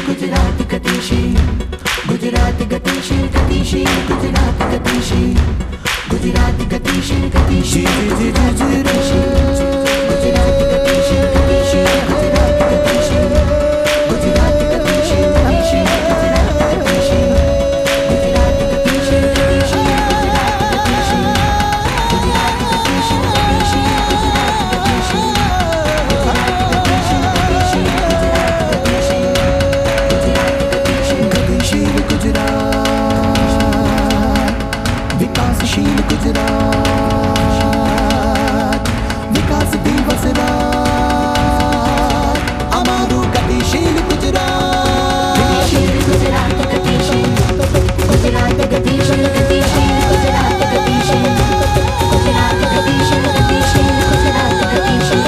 गुजरात गतिशील गुजरात गतिशील गतिशील गुजरात गतिशील गुजरात गतिशील गतिशील गुजरात गतिशील गुजरात गतिशील गतिशील गुजरात गतिशील गुजरात गतिशील गतिशील गुजरात गतिशील गुजरात गतिशील गतिशील गुजरात गतिशील गुजरात गतिशील गतिशील गुजरात गतिशील गुजरात गतिशील गतिशील गुजरात गतिशील गुजरात गतिशील गतिशील गुजरात विकासशील गुजरात विकास दिवस रात अमारू गतिशील गुजरात गुजरात गतिशील गुजरात गतिशील गतिशील गुजरात गतिशील गुजरात गतिशील गतिशील गुजरात गतिशील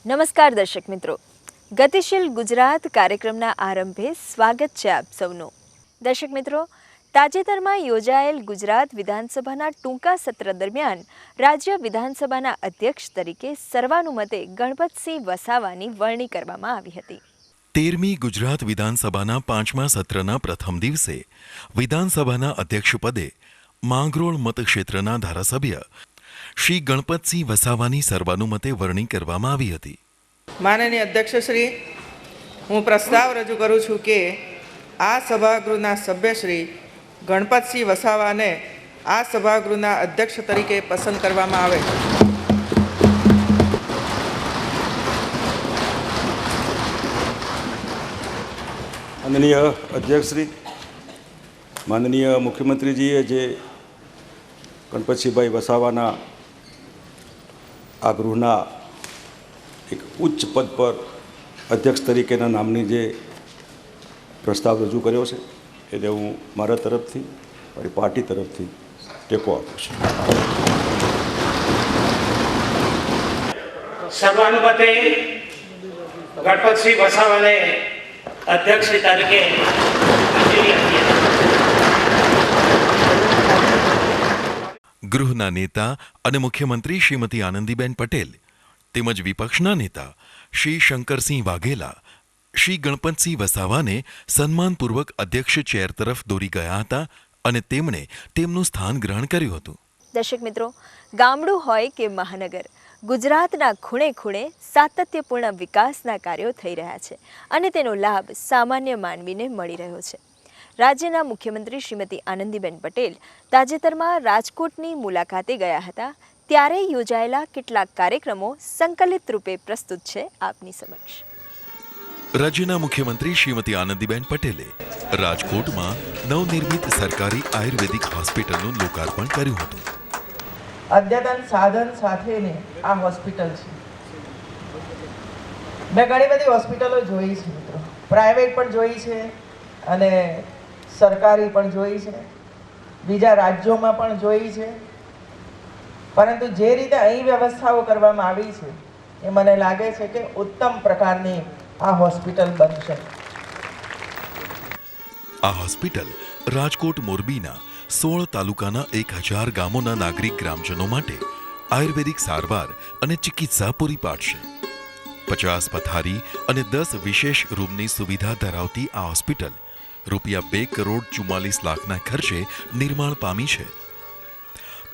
નમસ્કાર દર્શક મિત્રો, ગતિશીલ ગુજરાત કાર્યક્રમના આરંભે સ્વાગત છે આપ સૌનું. દર્શક મિત્રો, તાજેતરમાં યોજાયેલ ગુજરાત વિધાનસભાના ટૂંકા સત્ર દરમિયાન રાજ્ય વિધાનસભાના અધ્યક્ષ તરીકે સર્વાનુમતે ગણપતસિંહ વસાવાની વરણી કરવામાં આવી હતી. 13મી ગુજરાત વિધાનસભાના 5મા સત્રના પ્રથમ દિવસે વિધાનસભાના અધ્યક્ષપદે માંગરોળ મતક્ષેત્રના ધારાસભ્ય શ્રી ગણપતસિંહ વસાવાની સર્વાનુમતે વરણી કરવામાં આવી હતી. માનનીય અધ્યક્ષશ્રી, હું પ્રસ્તાવ રજૂ કરું છું કે આ સભાગૃહના સભ્યશ્રી ગણપતસિંહ વસાવાને આ સભાગૃહના અધ્યક્ષ તરીકે પસંદ કરવામાં આવે. માનનીય અધ્યક્ષશ્રી, માનનીય મુખ્યમંત્રીજીએ જે ગણપતસિંહભાઈ વસાવાના આ ગૃહના એક ઉચ્ચ પદ પર અધ્યક્ષ તરીકેના નામની જે પ્રસ્તાવ રજૂ કર્યો છે એને હું મારા તરફથી મારી પાર્ટી તરફથી ટેકો આપું છું. સર્વાનુમતે ગણપતસિંહ વસાવાને અધ્યક્ષ તરીકે મંજૂરી આપી. ગૃહના નેતા અને મુખ્યમંત્રી શ્રીમતી આનંદીબેન પટેલ તેમજ વિપક્ષના નેતા શ્રી શંકરસિંહ વાઘેલા શ્રી ગણપતસિંહ વસાવાને સન્માનપૂર્વક અધ્યક્ષ ચેર તરફ દોરી ગયા હતા અને તેમણે તેમનું સ્થાન ગ્રહણ કર્યું હતું. દર્શક મિત્રો, ગામડું હોય કે મહાનગર, ગુજરાતના ખૂણે ખૂણે સાતત્યપૂર્ણ વિકાસના કાર્યો થઈ રહ્યા છે અને તેનો લાભ સામાન્ય માનવીને મળી રહ્યો છે. રાજ્યના મુખ્યમંત્રી શ્રીમતી આનંદીબેન પટેલ તાજેતરમાં રાજકોટની મુલાકાતે ગયા હતા, ત્યારે યોજાયેલા કેટલાક કાર્યક્રમો સંકલિત રૂપે પ્રસ્તુત છે આપની સમક્ષ. રાજ્યના મુખ્યમંત્રી શ્રીમતી આનંદીબેન પટેલે રાજકોટમાં નવનિર્મિત સરકારી આયુર્વેદિક હોસ્પિટલનું લોકાર્પણ કર્યું હતું. અદ્યતન સાધન સાથેની આ હોસ્પિટલ છે. મેં ઘણી બધી હોસ્પિટલો જોઈ છે મિત્રો, પ્રાઇવેટ પણ જોઈ છે અને સરકારી પણ જોઈ છે, બીજા રાજ્યોમાં પણ જોઈ છે, પરંતુ જે રીતે અહીં વ્યવસ્થાઓ કરવામાં આવી છે એ મને લાગે છે કે ઉત્તમ પ્રકારની આ હોસ્પિટલ બનશે. આ હોસ્પિટલ રાજકોટ મોરબીના 16 તાલુકાના 1000 ગામોના નાગરિક ગ્રામજનો માટે આયુર્વેદિક સારવાર અને ચિકિત્સા પૂરી પાડશે. 50 પથારી અને 10 વિશેષ રૂમની સુવિધા ધરાવતી આ હોસ્પિટલ ₹2 કરોડ 44 લાખના ખર્ચે નિર્માણ પામી છે.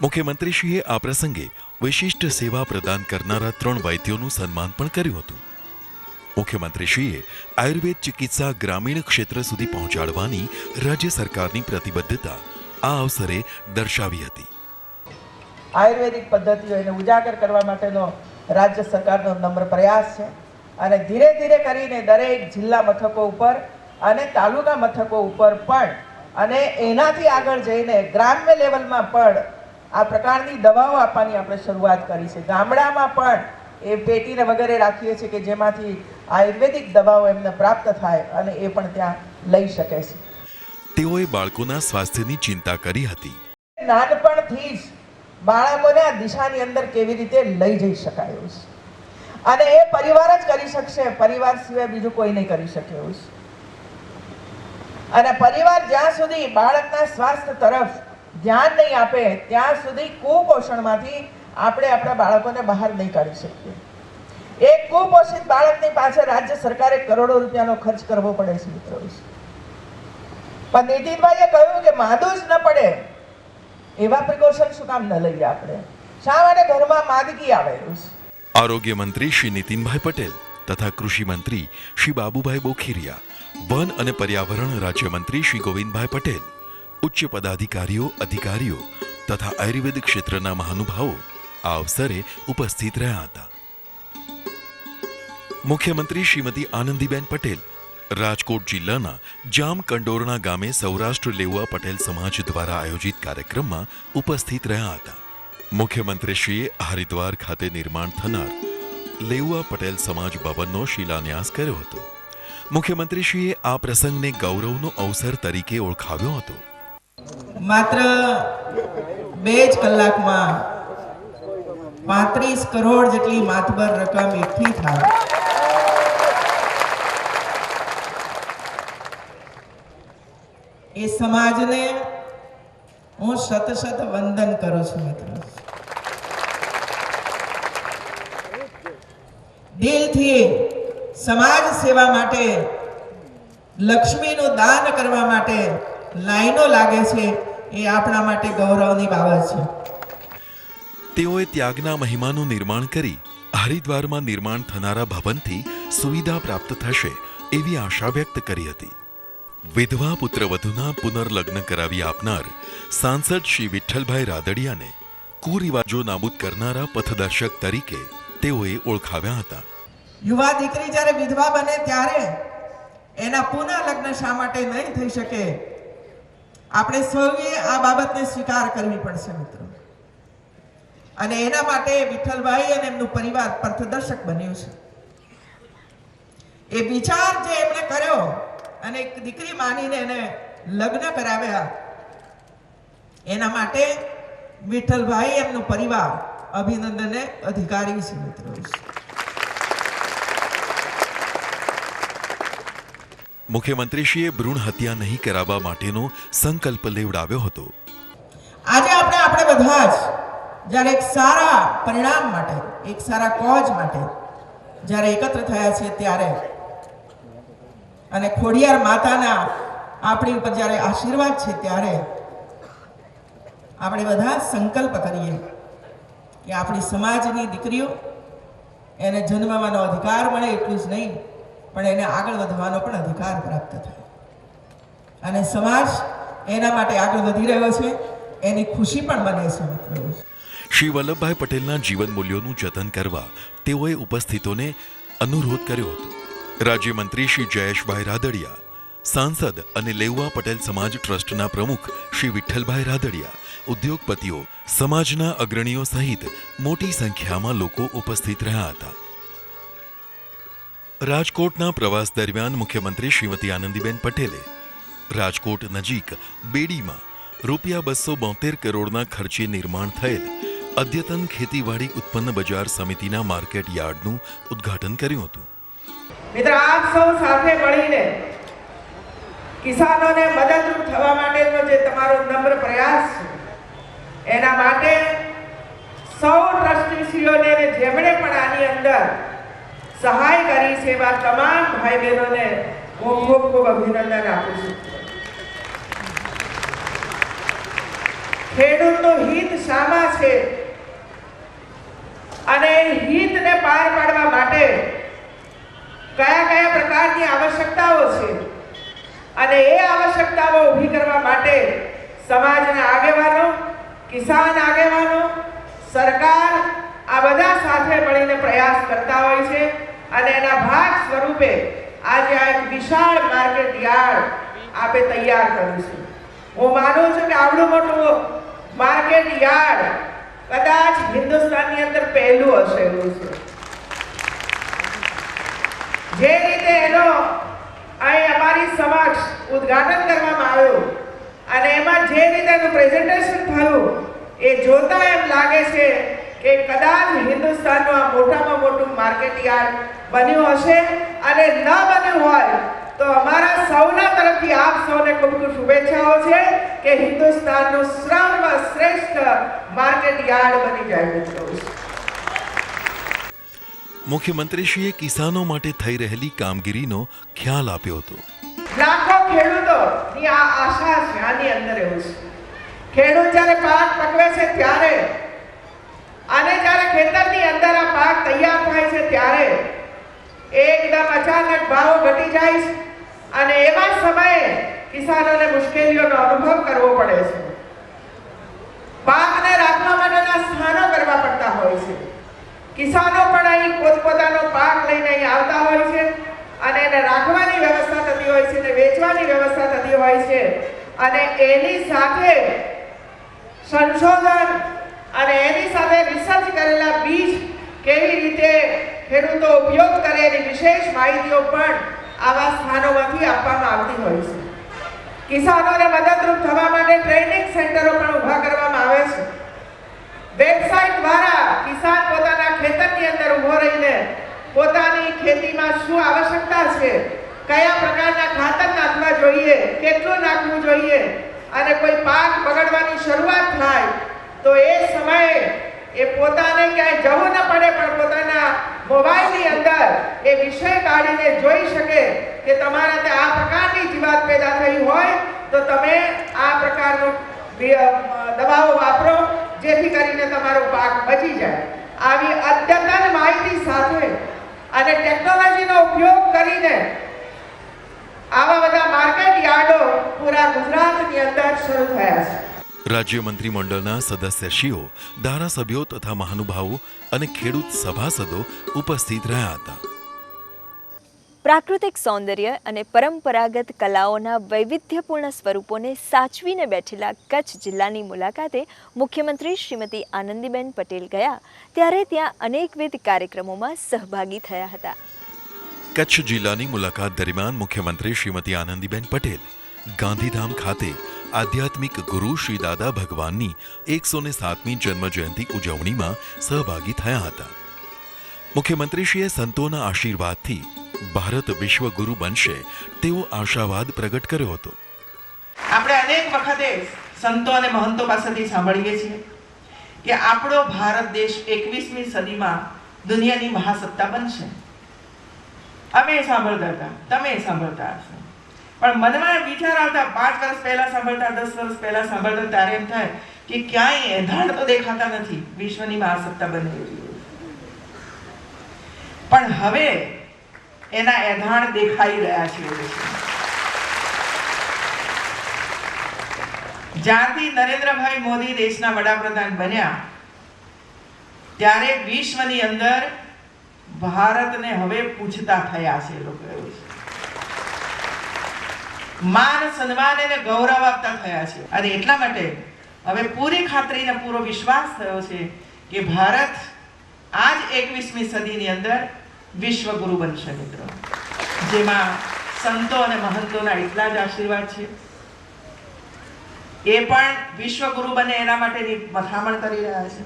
મુખ્યમંત્રીશ્રીએ આ પ્રસંગે વિશિષ્ટ સેવા પ્રદાન કરનારા 3 વૈદ્યોનું સન્માન પણ કર્યું હતું. મુખ્યમંત્રીશ્રીએ આયુર્વેદ ચિકિત્સા ગ્રામીણ ક્ષેત્ર સુધી પહોંચાડવાની રાજ્ય સરકારની પ્રતિબદ્ધતા આ અવસરે દર્શાવી હતી. આયુર્વેદિક પદ્ધતિઓને ઉજાગર કરવા માટેનો રાજ્ય સરકારનો નમ્ર પ્રયાસ છે અને ધીરે ધીરે કરીને દરેક જિલ્લા મથકો ઉપર અને તાલુકા મથકો ઉપર પણ અને એનાથી આગળ જઈને ગ્રામ્ય લેવલમાં પણ આ પ્રકારની દવાઓ આપવાની આપણે શરૂઆત કરી છે. ગામડામાં પણ એ પેટીને વગેરે રાખીએ છીએ કે જેમાંથી આયુર્વેદિક દવાઓ એમને પ્રાપ્ત થાય અને એ પણ ત્યાં લઈ શકે છે. તેઓએ બાળકોના સ્વાસ્થ્યની ચિંતા કરી હતી. નાનપણથી જ બાળકોને આ દિશાની અંદર કેવી રીતે લઈ જઈ શકાય છે અને એ પરિવાર જ કરી શકશે, પરિવાર સિવાય બીજું કોઈ નહીં કરી શકે એવું છે. અને પરિવાર જ્યાં સુધી બાળકના સ્વાસ્થ્ય તરફ ધ્યાન નહીં આપે ત્યાં સુધી કુપોષણમાંથી આપણે આપણા બાળકોને બહાર નહીં કાઢી શકીએ. એક કુપોષિત બાળકની પાછળ રાજ્ય સરકારે કરોડો રૂપિયાનો ખર્ચ કરવો પડે છે મિત્રો. પણ નીતિનભાઈએ કહ્યું કે માંદું જ ન પડે એવા પ્રિકોશન શું કામ ન લઈએ આપણે? શા માટે ઘરમાં માંદગી આવે? આરોગ્ય મંત્રી શ્રી નીતિનભાઈ પટેલ તથા કૃષિ મંત્રી શ્રી બાબુભાઈ બોખીરિયા, વન અને પર્યાવરણ રાજ્યમંત્રી શ્રી ગોવિંદભાઈ પટેલ, ઉચ્ચ પદાધિકારીઓ, અધિકારીઓ તથા આયુર્વેદ ક્ષેત્રના મહાનુભાવો આ અવસરે ઉપસ્થિત રહ્યા હતા. મુખ્યમંત્રી શ્રીમતી આનંદીબેન પટેલ રાજકોટ જિલ્લાના જામકંડોરણા ગામે સૌરાષ્ટ્ર લેઉવા પટેલ સમાજ દ્વારા આયોજિત કાર્યક્રમમાં ઉપસ્થિત રહ્યા હતા. મુખ્યમંત્રીશ્રીએ હરિદ્વાર ખાતે નિર્માણ થનાર લેઉવા પટેલ સમાજ ભવનનો શિલાન્યાસ કર્યો હતો. મુખ્યમંત્રીશ્રીએ આ પ્રસંગને ગૌરવનો અવસર તરીકે ઓળખાવ્યો હતો. માત્ર 2 જ કલાકમાં 35 કરોડ જેટલી માતબર રકમ એકઠી થાય એ સમાજને હું સતત વંદન કરું છું મિત્રો. દિલથી સમાજ સેવા માટે, લક્ષ્મીનું દાન કરવા માટે લાઈનો લાગે છે એ આપણા માટે ગૌરવની બાબત છે. તેઓએ ત્યાગના મહિમાનું નિર્માણ કરી હરિદ્વારમાં નિર્માણ થનારા ભવનથી સુવિધા પ્રાપ્ત થશે એવી આશા વ્યક્ત કરી હતી. વિધવા પુત્રવધૂના પુનર્લગ્ન કરાવી આપનાર સાંસદ શ્રી વિઠ્ઠલભાઈ રાદડિયાને કુરિવાજો નાબૂદ કરનારા પથદર્શક તરીકે તેઓએ ઓળખાવ્યા હતા. યુવા દીકરી જ્યારે વિધવા બને ત્યારે એના પુનઃલગ્ન શા માટે નહીં થઈ શકે? આપણે સૌએ આ બાબતને સ્વીકાર કરવી પડશે મિત્રો. અને એના માટે વિઠ્ઠલભાઈ અને એમનું પરિવાર પથદર્શક બન્યું છે. એ વિચાર જે એમણે કર્યો અને એક દીકરી માનીને એને લગ્ન કરાવ્યા, એના માટે વિઠ્ઠલભાઈ એમનું પરિવાર અભિનંદનને અધિકારી છે મિત્રો. મુખ્યમંત્રીશ્રીએ ભ્રૂણ હત્યા નહીં કરાવવા માટેનો સંકલ્પ લેવડાવ્યો હતો. આજે આપણે બધા જ જ્યારે એક સારા પરિણામ માટે, એક સારા કોઝ માટે જ્યારે એકત્ર થયા છે ત્યારે અને ખોડિયાર માતાના આપણી ઉપર જ્યારે આશીર્વાદ છે ત્યારે આપણે બધા સંકલ્પ કરીએ કે આપણી સમાજની દીકરીઓ એને જન્મવાનો અધિકાર મળે, એટલું જ નહીં પણ એને આગળ વધવાનો પણ અધિકાર પ્રાપ્ત થાય. અને સમાજ એના માટે આગળ વધી રહ્યો છે, એની ખુશી પણ બને છે મિત્રો. શ્રી વલ્લભભાઈ પટેલના જીવન મૂલ્યોનું જતન કરવા તેઓએ ઉપસ્થિતોને અનુરોધ કર્યો હતો. રાજ્યમંત્રી શ્રી જયેશભાઈ રાદડિયા, સાંસદ અને લેઉવા પટેલ સમાજ ટ્રસ્ટના પ્રમુખ શ્રી વિઠ્ઠલભાઈ રાદડિયા, ઉદ્યોગપતિઓ, સમાજના અગ્રણીઓ સહિત મોટી સંખ્યામાં લોકો ઉપસ્થિત રહ્યા હતા. રાજકોટના પ્રવાસ દરમિયાન મુખ્યમંત્રી શ્રીમતી આનંદીબેન પટેલે રાજકોટ નજીક બેડીમાં ₹272 કરોડના ખર્ચે નિર્માણ થયેલ અદ્યતન ખેતીવાડી ઉત્પન્ન બજાર સમિતિના માર્કેટ યાર્ડનું ઉદ્ઘાટન કર્યું હતું. મિત્ર, આપ સૌ સાથે મળીને કિસાનોને મદદરૂપ થવા માટેનો જે તમારો નમ્ર પ્રયાસ છે, એના માટે સૌ ટ્રસ્ટીશ્રીઓને જેમણે પણ આની અંદર સહાય કરી છે એવા તમામ ભાઈ બહેનોને હું ખૂબ ખૂબ અભિનંદન આપું છું. ખેડૂતનું હિત શામાં છે અને હિતને પાર પાડવા માટે કયા કયા પ્રકારની આવશ્યકતાઓ છે અને એ આવશ્યકતાઓ ઊભી કરવા માટે સમાજના આગેવાનો, કિસાન આગેવાનો, સરકાર આ બધા સાથે મળીને પ્રયાસ કરતા હોય છે. અને એના ભાગ સ્વરૂપે આજે આ એક વિશાળ માર્કેટ યાર્ડ આપે તૈયાર કર્યું છે. હું માનું છું કે આવડું મોટું માર્કેટ યાર્ડ કદાચ હિન્દુસ્તાનની અંદર પહેલું હશે એવું છે. જે રીતે એનો અહીં અમારી સમક્ષ ઉદ્ઘાટન કરવામાં આવ્યું અને એમાં જે રીતે એનું પ્રેઝન્ટેશન થયું એ જોતા એમ લાગે છે કે કદાચ હિન્દુસ્તાનનું આ મોટામાં મોટું માર્કેટ યાર્ડ બન્યું હશે. અને ન બન્યું હોય તો અમારા સૌના તરફથી આપ સૌને ખૂબ ખૂબ શુભેચ્છાઓ છે કે હિન્દુસ્તાનનું સર્વશ્રેષ્ઠ માર્કેટ યાર્ડ બની જાય મિત્રો. મુખ્યમંત્રીશ્રીએ કિસાનો માટે થઈ રહેલી કામગીરીનો ખ્યાલ આપ્યો હતો. લાખો ખેડૂતોની આ આશા છે. આની અંદર એવું છે, ખેડૂત જ્યારે પાક પકવે છે ત્યારે અને જ્યારે ખેતરની અંદર આ પાક તૈયાર થાય છે ત્યારે એકદમ અચાનક ભાવ ઘટી જાય છે અને એવા સમયે કિસાનોને મુશ્કેલીઓનો અનુભવ કરવો પડે છે. પાકને રાખવા માટેના સ્થાનો કરવા પડતા હોય છે. કિસાનો પણ અહીં પોતપોતાનો પાક લઈને અહીં આવતા હોય છે અને એને રાખવાની વ્યવસ્થા થતી હોય છે અને વેચવાની વ્યવસ્થા થતી હોય છે અને એની સાથે સંશોધન અને એની સાથે રિસર્ચ કરેલા બીજ કેવી રીતે ખેડૂતો ઉપયોગ કરે એની વિશેષ માહિતીઓ પણ આવા સ્થાનોમાંથી આપવામાં આવતી હોય છે. કિસાનોને મદદરૂપ થવા માટે ટ્રેનિંગ સેન્ટરો પણ ઊભા કરવામાં આવે છે. વેબસાઇટ દ્વારા કિસાન પોતાના ખેતરની અંદર ઊભો રહીને પોતાની ખેતીમાં શું આવશ્યકતા છે, કયા પ્રકારના ખાતર નાખવા જોઈએ, કેટલું નાખવું જોઈએ અને કોઈ પાક બગડવાની શરૂઆત થાય તો એ સમયે એ પોતાને ક્યાંય જવું ન પડે પણ પોતાના મોબાઈલની અંદર એ વિષય કાઢીને જોઈ શકે કે તમારા ત્યાં આ પ્રકારની જીવાત પેદા થઈ હોય તો તમે આ પ્રકારનું દવાઓ વાપરો જેથી કરીને તમારો પાક બચી જાય. આવી અદ્યતન માહિતી સાથે અને ટેકનોલોજીનો ઉપયોગ કરીને આવા બધા માર્કેટ યાર્ડો પૂરા ગુજરાતની અંદર શરૂ થયા છે. રાજ્ય મંત્રીમંડળના સદસ્યશ્રીઓ, ધારાસભ્યો તથા મહાનુભાવો અને ખેડૂત સભાસદો ઉપસ્થિત રહ્યા હતા. પ્રાકૃતિક સૌંદર્ય અને પરંપરાગત કલાઓના વૈવિધ્યપૂર્ણ સ્વરૂપોને સાચવીને બેઠેલા કચ્છ જિલ્લાની મુલાકાતે મુખ્યમંત્રી શ્રીમતી આનંદીબેન પટેલ ગયા ત્યારે ત્યાં અનેકવિધ કાર્યક્રમોમાં સહભાગી થયા હતા. કચ્છ જિલ્લાની મુલાકાત દરમિયાન મુખ્યમંત્રી શ્રીમતી આનંદીબેન પટેલ ગાંધીધામ ખાતે આધ્યાત્મિક ગુરુ શ્રી દાદા ભગવાનની 107મી જન્મજયંતિ ઉજવણીમાં સહભાગી થયા હતા. મુખ્યમંત્રીશ્રીએ સંતોના આશીર્વાદથી ભારત વિશ્વગુરુ બનશે તેવો આશાવાદ પ્રગટ કર્યો હતો. આપણે અનેક વખતે સંતો અને મહંતો પાસેથી સાંભળીએ છીએ કે આપણો ભારત દેશ 21મી સદીમાં દુનિયાની મહાસત્તા બનશે. અમે સાંભળતા હતા, તમે સાંભળતા હશો, પણ મનમાં વિચાર આવતા 5 વર્ષ પહેલા સાંભળતા, 10 વર્ષ પહેલા સાંભળતા ત્યારે એમ થાય કે ક્યાંય એધાણ તો દેખાતા નથી વિશ્વની મહાસત્તા બની રહી. પણ હવે એના એધાણ દેખાઈ રહ્યા છે. જ્યારથી નરેન્દ્રભાઈ મોદી દેશના વડાપ્રધાન બન્યા ત્યારે વિશ્વની અંદર ભારતને હવે પૂછતા થયા છે લોકો. એવું છે, માન સન્માન અને ગૌરવ આપતા થયા છે. અને એટલા માટે હવે પૂરી ખાતરી અને પૂરો વિશ્વાસ થયો છે કે ભારત આજ 21મી સદીની અંદર વિશ્વગુરુ બનશે મિત્રો, જેમાં સંતો અને મહંતોના એટલા જ આશીર્વાદ છે. એ પણ વિશ્વગુરુ બને એના માટેની મથામણ કરી રહ્યા છે.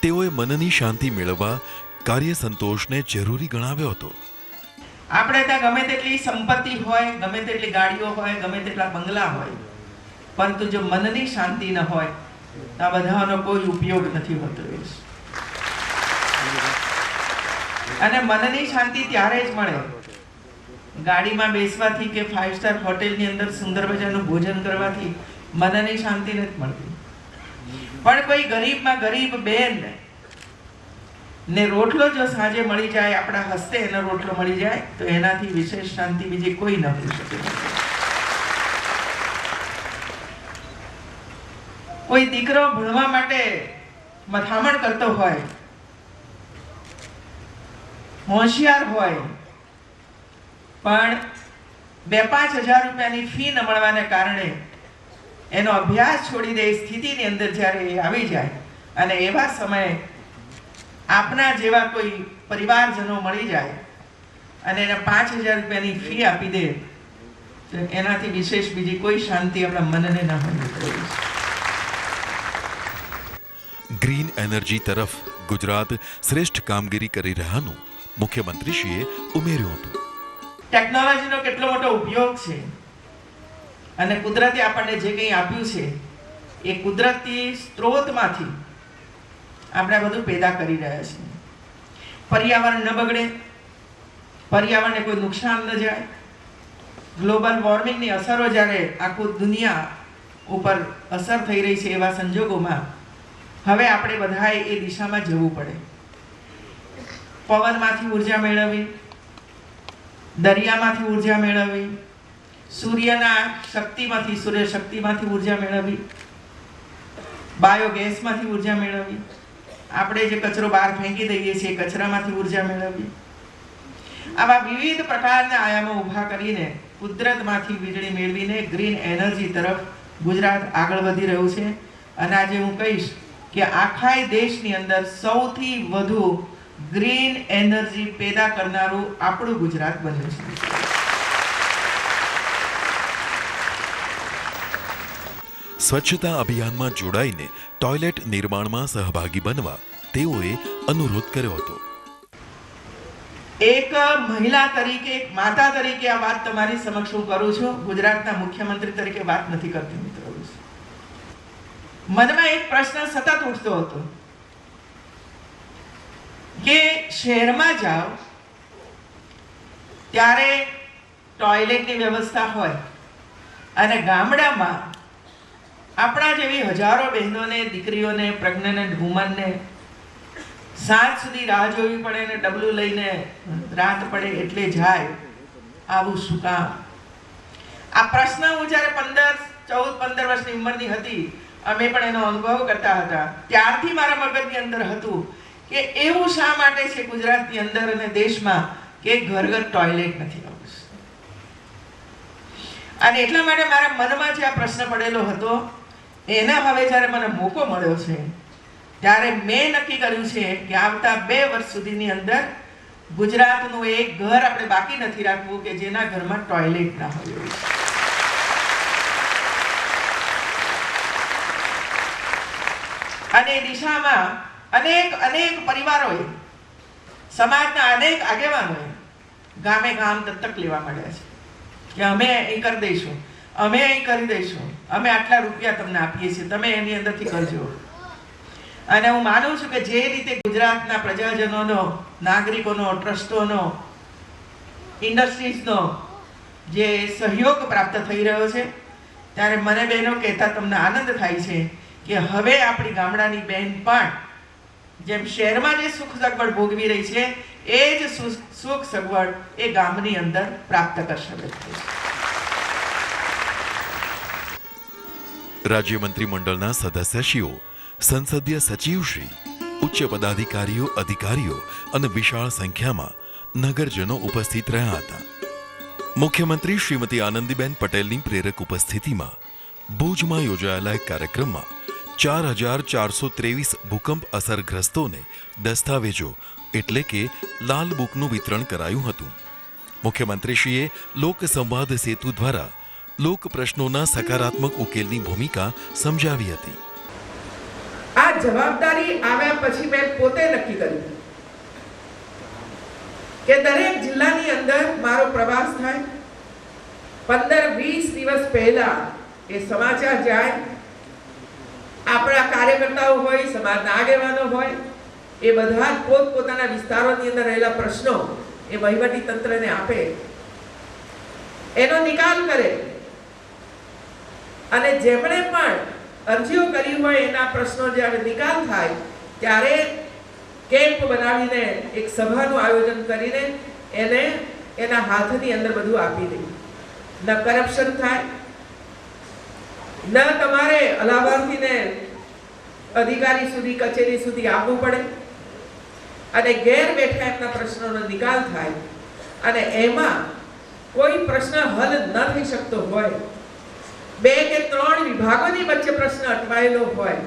તેઓએ મનની શાંતિ મેળવવા કાર્ય સંતોષને જરૂરી ગણાવ્યો હતો. આપણે ત્યાં ગમે તેટલી સંપત્તિ હોય, ગમે તેટલી ગાડીઓ હોય, ગમે તેટલા બંગલા હોય, પરંતુ જો મનની શાંતિ ન હોય તો આ બધાનો કોઈ ઉપયોગ નથી હોતો. અને મનની શાંતિ ત્યારે જ મળે ગાડીમાં બેસવાથી કે 5 સ્ટાર હોટેલની અંદર સુંદર મજાનું ભોજન કરવાથી મનની શાંતિ નથી મળતી. પણ કોઈ ગરીબમાં ગરીબ બેન ને રોટલો જો સાંજે મળી જાય, આપણા હસ્તે એનો રોટલો મળી જાય તો એનાથી વિશેષ શાંતિ બીજી કોઈ ન હોઈ શકે. કોઈ દીકરો ભણવા માટે મથામણ કરતો હોય, હોશિયાર હોય, પણ 2-5 હજાર રૂપિયાની ફી ન મળવાને કારણે એનો અભ્યાસ છોડી દે સ્થિતિની અંદર જ્યારે એ આવી જાય અને એવા સમયે આપના જેવા કોઈ પરિવારજનો મળી જાય અને એને 5,000 રૂપિયાની ફી આપી દે તો એનાથી વિશેષ બીજી કોઈ શાંતિ આપણા મનને ન હોય. ગ્રીન એનર્જી તરફ ગુજરાત શ્રેષ્ઠ કામગીરી કરી રહ્યાનું મુખ્યમંત્રીશ્રીએ ઉમેર્યું હતું. ટેકનોલોજીનો કેટલો મોટો ઉપયોગ છે અને કુદરતે આપણને જે કંઈ આપ્યું છે એ કુદરતી સ્ત્રોતમાંથી આપણે બધું પેદા કરી રહ્યા છીએ. પર્યાવરણ ન બગડે, પર્યાવરણને કોઈ નુકસાન ન જાય. ગ્લોબલ વોર્મિંગની અસરો જ્યારે આખું દુનિયા ઉપર અસર થઈ રહી છે એવા સંજોગોમાં હવે આપણે બધાએ એ દિશામાં જવું પડે. પવનમાંથી ઉર્જા મેળવવી, દરિયામાંથી ઉર્જા મેળવવી, સૂર્ય શક્તિમાંથી ઉર્જા મેળવવી, બાયોગેસમાંથી ઉર્જા મેળવવી, આપણે જે કચરો બહાર ફેંકી દઈએ છીએ કચરામાંથી ઉર્જા મેળવવી. આવા વિવિધ પ્રકારના આયામો ઊભા કરીને કુદરતમાંથી વીજળી મેળવીને ગ્રીન એનર્જી તરફ ગુજરાત આગળ વધી રહ્યું છે. અને આજે હું કહીશ કે આખા દેશની અંદર સૌથી વધુ ગ્રીન એનર્જી પેદા કરનારું આપણું ગુજરાત બન્યું છે. સ્વચ્છતા અભિયાનમાં જોડાઈને ટોયલેટ નિર્માણમાં સહભાગી બનવા તેઓએ અનુરોધ કર્યો હતો. એક મહિલા તરીકે, એક માતા તરીકે આ વાત તમારી સમક્ષ હું કરું છું. ગુજરાતના મુખ્યમંત્રી તરીકે વાત નથી કરતી મિત્રો. મનમાં એક પ્રશ્ન સતત ઉઠતો હતો કે શહેરમાં જાઓ ત્યારે ટોયલેટની વ્યવસ્થા હોય અને ગામડામાં આપણા જેવી હજારો બહેનોને, દીકરીઓને, પ્રેગ્નન્ટ વુમનને સાંજ સુધી રાહ જોવી પડે ને ડબલું લઈને રાત પડે એટલે જાય. આવું શું કામ? આ પ્રશ્ન હું જ્યારે 14-15 વર્ષની ઉંમરની હતી, અમે પણ એનો અનુભવ કરતા હતા, ત્યારથી મારા મગજની અંદર હતું કે એવું શા માટે છે ગુજરાતની અંદર અને દેશમાં કે ઘર ઘર ટોયલેટ નથી આવતું. અને એટલા માટે મારા મનમાં જે આ પ્રશ્ન પડેલો હતો એના હવે જ્યારે મને મોકો મળ્યો છે ત્યારે મેં નક્કી કર્યું છે કે આવતા 2 વર્ષ સુધીની અંદર ગુજરાતનું એક ઘર આપણે બાકી નથી રાખવું કે જેના ઘરમાં ટોયલેટ ના હોય. અને દિશામાં અનેક પરિવારોએ, સમાજના અનેક આગેવાનોએ ગામે ગામ દત્તક લેવા માંડ્યા છે કે અમે અહીં કરી દઈશું, અમે અહીં કરી દઈશું, અમે આટલા રૂપિયા તમને આપીએ છીએ, તમે એની અંદરથી કરજો. અને હું માનું છું કે જે રીતે ગુજરાતના પ્રજાજનોનો, નાગરિકોનો, ટ્રસ્ટોનો, ઇન્ડસ્ટ્રીઝનો જે સહયોગ પ્રાપ્ત થઈ રહ્યો છે ત્યારે મને બહેનો કહેતા તમને આનંદ થાય છે કે હવે આપણી ગામડાની બહેન પણ જેમ શહેરમાં જે સુખ સગવડ ભોગવી રહી છે એ જ સુખ સગવડ એ ગામની અંદર પ્રાપ્ત કરશે. રાજ્ય મંત્રીમંડળના સદસ્યશ્રીઓ, સંસદીય સચિવશ્રી, ઉચ્ચ પદાધિકારીઓ, અધિકારીઓ અને વિશાળ સંખ્યામાં નગરજનો ઉપસ્થિત રહ્યા હતા. મુખ્યમંત્રી શ્રીમતી આનંદીબેન પટેલની પ્રેરક ઉપસ્થિતિમાં ભુજમાં યોજાયેલા એક કાર્યક્રમમાં 4423 ભૂકંપ અસરગ્રસ્તોને દસ્તાવેજો એટલે કે લાલ બુકનું વિતરણ કરાયું હતું. મુખ્યમંત્રીશ્રીએ લોક સંવાદ સેતુ દ્વારા લોક પ્રશ્નોના સકારાત્મક ઉકેલની ભૂમિકા સમજાવી હતી. આ જવાબદારી આવ્યા પછી મેં પોતે નક્કી કર્યું કે દરેક જિલ્લાની અંદર મારો પ્રવાસ થાય. 15-20 દિવસ પહેલા એ સમાચાર જાય, આપણા કાર્યકર્તાઓ હોય, સમાજના આગેવાનો હોય, એ બધા પોતપોતાના વિસ્તારોની અંદર રહેલા પ્રશ્નો એ વહીવટી તંત્રને આપે, એનો નિકાલ કરે અને જેમણે પણ અરજીઓ કરી હોય એના પ્રશ્નો જ્યારે નિકાલ થાય ત્યારે કેમ્પ બનાવીને એક સભાનું આયોજન કરીને એને એના હાથની અંદર બધું આપી દે. ન કરપ્શન થાય, ન તમારે લાભાર્થીને અધિકારી સુધી, કચેરી સુધી આવવું પડે અને ઘેર બેઠા એમના પ્રશ્નોનો નિકાલ થાય. અને એમાં કોઈ પ્રશ્ન હલ ન થઈ શકતો હોય, 2 કે 3 વિભાગોની વચ્ચે પ્રશ્ન અટવાયેલો હોય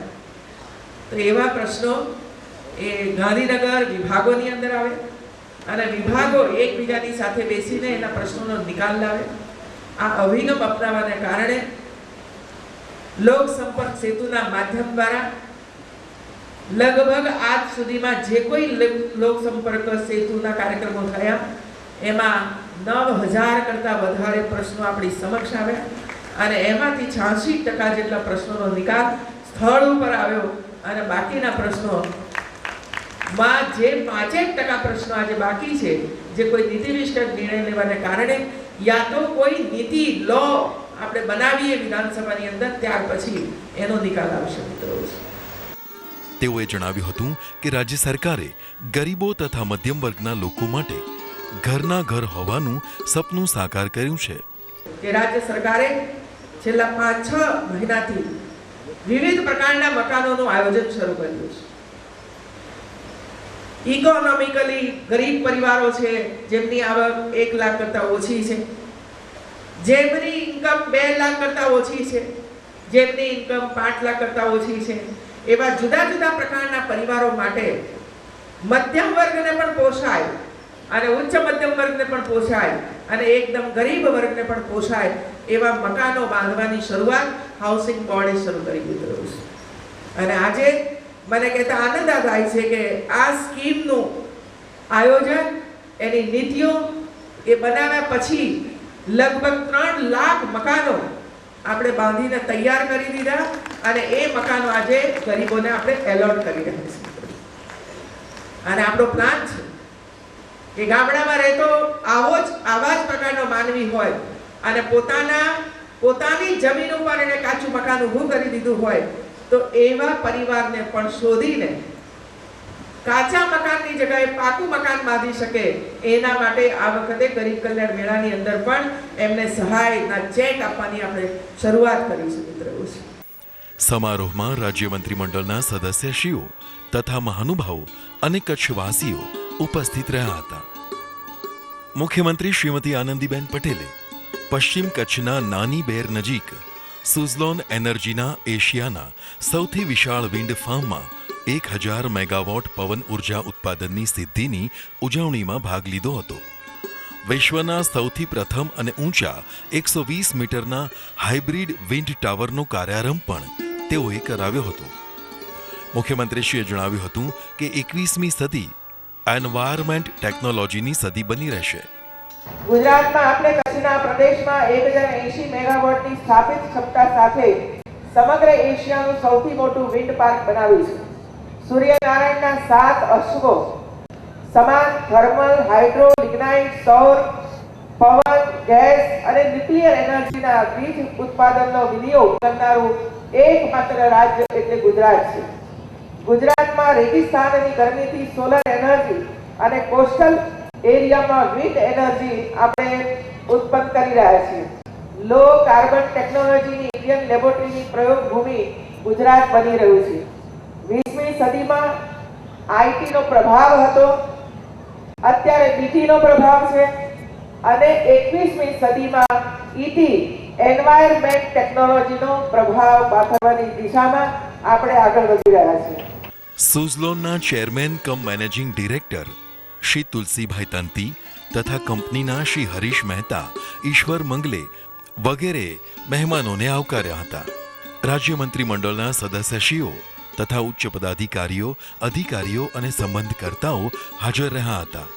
તો એવા પ્રશ્નો એ ગાંધીનગર વિભાગોની અંદર આવે અને વિભાગો એકબીજાની સાથે બેસીને એના પ્રશ્નોનો નિકાલ લાવે. આ અભિગમ અપનાવવાને કારણે લોક સંપર્ક સેતુના માધ્યમ દ્વારા લગભગ આજ સુધીમાં જે કોઈ લોક સંપર્ક સેતુના કાર્યક્રમો થયા એમાં 9,000 કરતાં વધારે પ્રશ્નો આપણી સમક્ષ આવ્યા અને એમાંથી 86% જેટલા પ્રશ્નોનો નિકાલ સ્થળ ઉપર આવ્યો અને બાકીના પ્રશ્નોમાં જે 5% પ્રશ્નો આજે બાકી છે, જે કોઈ નીતિ વિષયક નિર્ણય લેવાને કારણે યા તો કોઈ નીતિ લો આપણે બનાવીએ વિધાનસભાની અંદર, ત્યાર પછી એનો નિકાલ આવશે મિત્રો. તેઓએ જણાવ્યું હતું કે રાજ્ય સરકારે ગરીબો તથા મધ્યમ વર્ગના લોકો માટે ઘરના ઘર હોવાનું સપનું સાકાર કર્યું છે. કે રાજ્ય સરકારે છેલ્લા 5-6 મહિનાથી વિવિધ પ્રકારના મકાનોનું આયોજન શરૂ કર્યું છે. ઇકોનોમિકલી ગરીબ પરિવારો છે, જેમની આવક 1 લાખ કરતાં ઓછી છે, જેમની ઇન્કમ 2 લાખ કરતાં ઓછી છે, જેમની ઇન્કમ 5 લાખ કરતાં ઓછી છે, એવા જુદા જુદા પ્રકારના પરિવારો માટે મધ્યમ વર્ગને પણ પોષાય અને ઉચ્ચ મધ્યમ વર્ગને પણ પોષાય અને એકદમ ગરીબ વર્ગને પણ પોષાય એવા મકાનો બાંધવાની શરૂઆત હાઉસિંગ બોર્ડે શરૂ કરી દીધું છે. અને આજે મને કહેતા આનંદ થાય છે કે આ સ્કીમનું આયોજન, એની નીતિઓ એ બનાવ્યા પછી લગભગ 3 લાખ મકાનો આપણે બાંધીને તૈયાર કરી દીધા અને એ મકાનો આજે ગરીબોને આપણે એલોટ કરી રહ્યા છીએ. અને આપણો પ્લાન છે કે ગામડામાં રહેતો આવા જ પ્રકારનો માનવી હોય અને પોતાની જમીન ઉપર એને કાચું મકાન ઊભું કરી દીધું હોય તો એવા પરિવારને પણ શોધીને કાચા મકાનની જગ્યાએ પાકું મકાન બાંધી શકે એના માટે આ વખતે ગરીબ કલ્યાણ મેળાની અંદર પણ એમને સહાયના ચેક આપવાની આપણે શરૂઆત કરી છે મિત્રો. સમારોહમાં રાજ્ય મંત્રીમંડળના સદસ્યશ્રીઓ તથા મહાનુભાવો અને કચ્છવાસીઓ ઉપસ્થિત રહ્યા હતા. મુખ્યમંત્રી શ્રીમતી આનંદીબેન પટેલે પશ્ચિમ કચ્છના નાની બેર નજીક સુઝલોન એનર્જીના એશિયાના સૌથી વિશાળ વિન્ડ ફાર્મમાં 1000 મેગાવોટ પવન ઉર્જા ઉત્પાદનની સિદ્ધિની ઉજવણીમાં ભાગ લીધો હતો. વિશ્વના સૌથી પ્રથમ અને ઊંચા 120 મીટરના હાઇબ્રિડ વિન્ડ ટાવરનો કાર્યારંભ પણ તેઓએ કરાવ્યો હતો. મુખ્યમંત્રીશ્રીએ જણાવ્યું હતું કે 21મી સદી એન્વાયરમેન્ટ ટેકનોલોજીની સદી બની રહેશે. ગુજરાતમાં આપણે કચ્છના પ્રદેશમાં 1080 મેગાવોટની સ્થાપિત ક્ષમતા સાથે સમગ્ર એશિયાનું સૌથી મોટું વિન્ડ પાર્ક બનાવ્યું છે. સૂર્યનારાયણના 7 અશ્વો સમાન થર્મલ, હાઇડ્રો, લિગ્નાઇટ, સૌર, પવન, ગેસ અને ન્યુક્લિયર એનર્જીના વીજ ઉત્પાદનનો વિનિયોગ કરનારું એકમાત્ર રાજ્ય એટલે ગુજરાત છે. ગુજરાતમાં રેગિસ્તાનની ગરમીથી સોલર એનર્જી અને કોસ્ટલ એરિયામાં વિન્ડ એનર્જી આપણે ઉત્પન્ન કરી રહ્યા છીએ. લો કાર્બન ટેકનોલોજીની ઇન્ડિયન લેબોરેટરીની પ્રયોગ ભૂમિ ગુજરાત બની રહ્યું છે. 20મી સદીમાં આઈટીનો પ્રભાવ હતો, અત્યારે બીટીનો પ્રભાવ છે અને 21મી સદીમાં ઈટી એન્વાયરમેન્ટ ટેકનોલોજીનો પ્રભાવ પાથરવાની દિશામાં આપણે આગળ વધી રહ્યા છીએ. સુઝલોનના ચેરમેન કમ મેનેજિંગ ડિરેક્ટર શ્રી તુલસીભાઈ તંતી તથા કંપનીના શ્રી હરીશ મહેતા, ઈશ્વર મંગલે વગેરે મહેમાનોને આવકાર્યા હતા. રાજ્ય મંત્રીમંડળના સદસ્યશ્રીઓ તથા ઉચ્ચ પદાધિકારીઓ, અધિકારીઓ અને સંબંધકર્તાઓ હાજર રહ્યા હતા.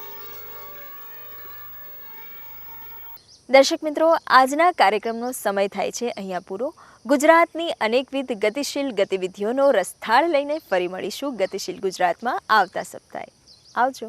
દર્શક મિત્રો, આજના કાર્યક્રમનો સમય થાય છે અહીંયા પૂરો. ગુજરાતની અનેકવિધ ગતિશીલ ગતિવિધિઓનો રસથાળ લઈને ફરી મળીશું ગતિશીલ ગુજરાતમાં આવતા સપ્તાહે. આવજો.